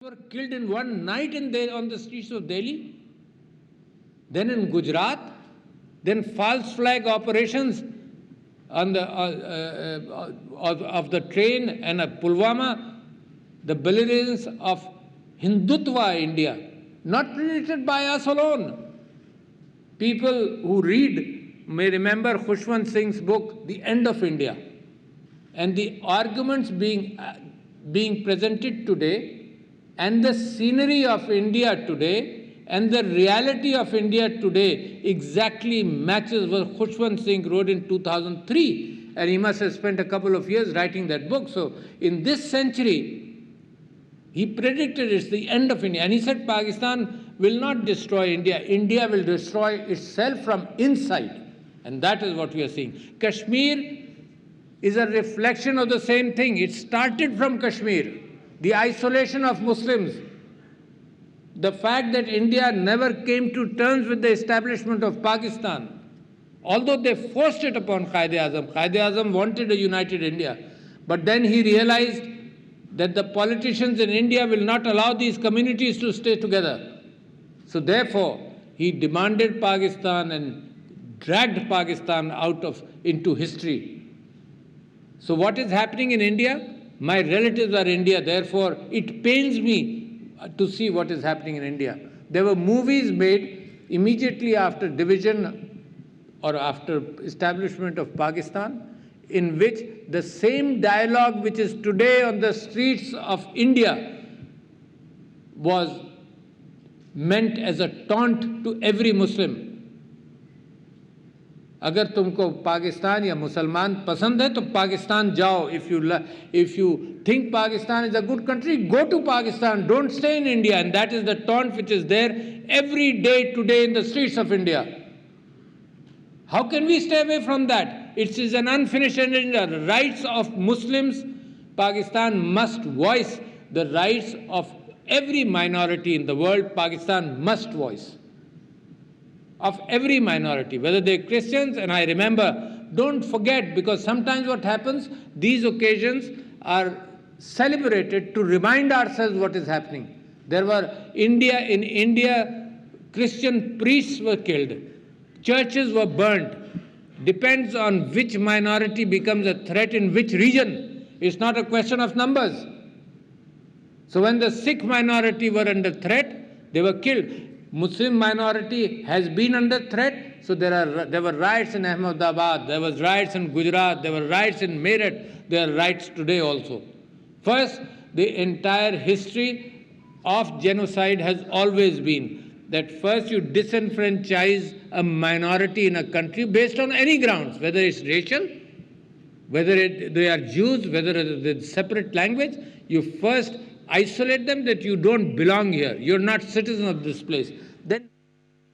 were killed in one night on the streets of Delhi. Then in Gujarat, then false flag operations on the of the train and Pulwama, the belligerence of Hindutva India, not predicted by us alone. People who read may remember Khushwant Singh's book, The End of India, and the arguments being presented today, and the scenery of India today, and the reality of India today exactly matches what Khushwant Singh wrote in 2003. And he must have spent a couple of years writing that book. So in this century, he predicted it's the end of India. And he said Pakistan will not destroy India. India will destroy itself from inside. And that is what we are seeing. Kashmir is a reflection of the same thing. It started from Kashmir. The isolation of Muslims, the fact that India never came to terms with the establishment of Pakistan, although they forced it upon Quaid-e-Azam. Quaid-e-Azam wanted a united India, but then he realized that the politicians in India will not allow these communities to stay together. So therefore, he demanded Pakistan and dragged Pakistan into history. So what is happening in India? My relatives are India, therefore it pains me to see what is happening in India. There were movies made immediately after division or after establishment of Pakistan, in which the same dialogue which is today on the streets of India was meant as a taunt to every Muslim. अगर तुमको पाकिस्तान या मुसलमान पसंद है तो पाकिस्तान जाओ. If you think Pakistan is a good country, go to Pakistan. Don't stay in India. And that is the taunt which is there every day today in the streets of India. How can we stay away from that? It is an unfinished agenda. The rights of Muslims, Pakistan must voice the rights of every minority in the world. Pakistan must voice. Of every minority, whether they're Christians. And I remember, don't forget, because sometimes what happens, these occasions are celebrated to remind ourselves what is happening. There were in India, Christian priests were killed, churches were burnt. Depends on which minority becomes a threat in which region. It's not a question of numbers. So when the Sikh minority were under threat, they were killed. Muslim minority has been under threat, so there were riots in Ahmedabad, there was riots in Gujarat, there were riots in Meerut, there are riots today also. First, the entire history of genocide has always been that first you disenfranchise a minority in a country based on any grounds, whether it's racial, whether they are Jews, whether it's a separate language, you first isolate them that you don't belong here, you're not citizen of this place. Then